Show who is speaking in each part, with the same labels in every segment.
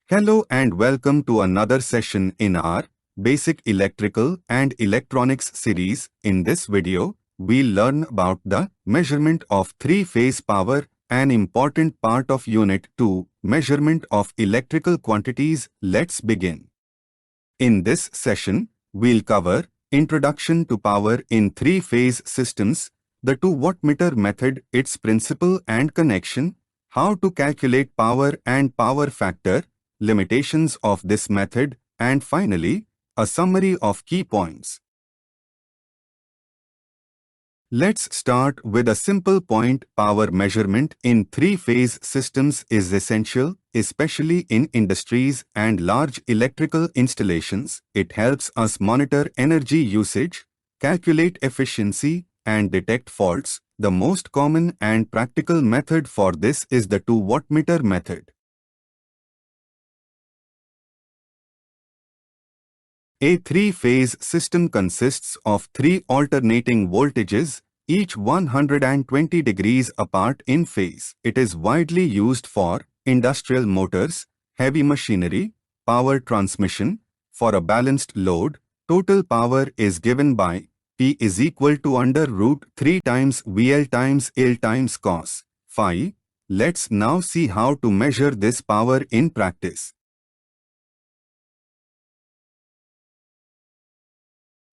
Speaker 1: Hello and welcome to another session in our Basic Electrical and Electronics series. In this video, we'll learn about the measurement of three-phase power, an important part of Unit 2, measurement of electrical quantities. Let's begin. In this session, we'll cover Introduction to Power in Three-Phase Systems, the Two Wattmeter Method, its principle and connection, how to calculate power and power factor, limitations of this method, and finally, a summary of key points. Let's start with a simple point. Power measurement in three-phase systems is essential, especially in industries and large electrical installations. It helps us monitor energy usage, calculate efficiency, and detect faults. The most common and practical method for this is the two wattmeter method. A three-phase system consists of three alternating voltages, each 120 degrees apart in phase. It is widely used for industrial motors, heavy machinery, power transmission. For a balanced load, total power is given by P is equal to under root 3 times VL times L times cos phi. Let's now see how to measure this power in practice.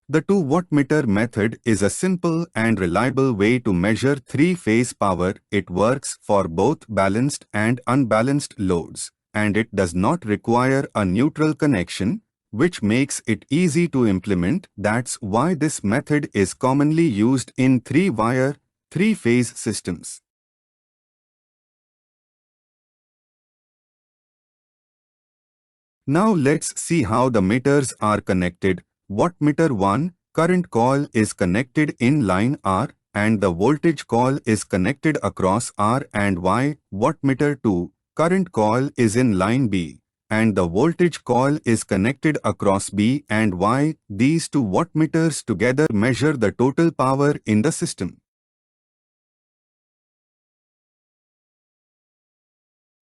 Speaker 1: The two wattmeter method is a simple and reliable way to measure three-phase power. It works for both balanced and unbalanced loads, and it does not require a neutral connection, which makes it easy to implement. That's why this method is commonly used in three-wire, three-phase systems. Now let's see how the meters are connected. Wattmeter 1, current coil is connected in line R and the voltage coil is connected across R and Y. Wattmeter 2, current coil is in line B and the voltage coil is connected across B and Y. These two wattmeters together measure the total power in the system.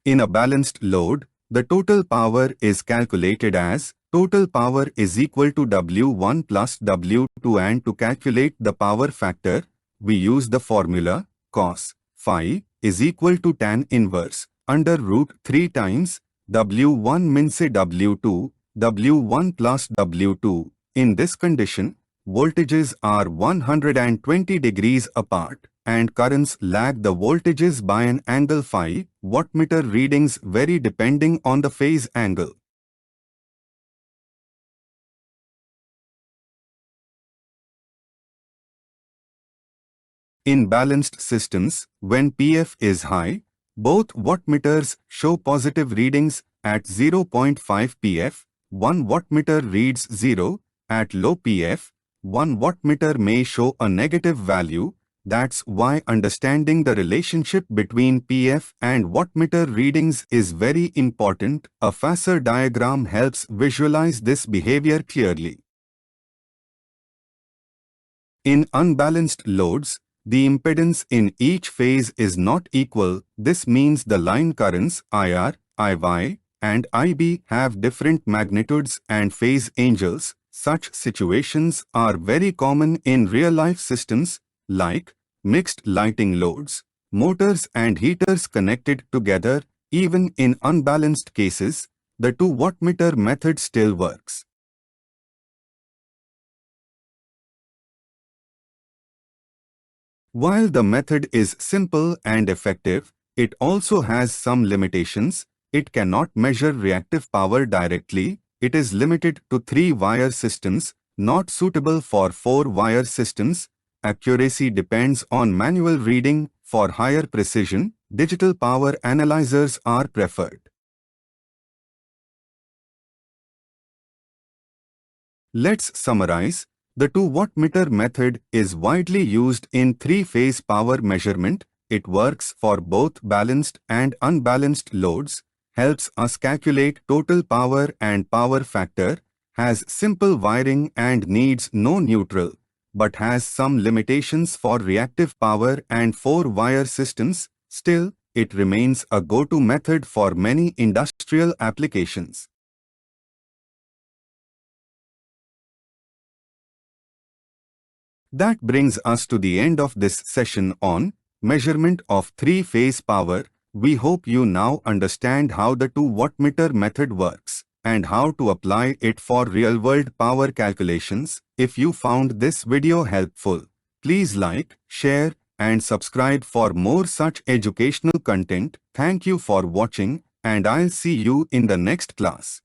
Speaker 1: In a balanced load, the total power is calculated as total power is equal to W1 plus W2, and to calculate the power factor, we use the formula cos phi is equal to tan inverse under root 3 times W1 min se W2, W1 plus W2. In this condition, voltages are 120 degrees apart and currents lag the voltages by an angle phi. Wattmeter readings vary depending on the phase angle. In balanced systems, when PF is high, both wattmeters show positive readings. At 0.5 PF, one wattmeter reads 0. At low PF, one wattmeter may show a negative value. That's why understanding the relationship between PF and wattmeter readings is very important. A phasor diagram helps visualize this behavior clearly. In unbalanced loads, the impedance in each phase is not equal. This means the line currents IR, IY, and IB have different magnitudes and phase angles. Such situations are very common in real-life systems like mixed lighting loads, motors and heaters connected together. Even in unbalanced cases, the two wattmeter method still works. While the method is simple and effective, it also has some limitations. It cannot measure reactive power directly. It is limited to three-wire systems, not suitable for four-wire systems. Accuracy depends on manual reading. For higher precision, digital power analyzers are preferred. Let's summarize. The two wattmeter method is widely used in three-phase power measurement. It works for both balanced and unbalanced loads, helps us calculate total power and power factor, has simple wiring and needs no neutral, but has some limitations for reactive power and four-wire systems. Still, it remains a go-to method for many industrial applications. That brings us to the end of this session on measurement of three-phase power. We hope you now understand how the 2 wattmeter method works and how to apply it for real-world power calculations. If you found this video helpful, please like, share, and subscribe for more such educational content. Thank you for watching, and I'll see you in the next class.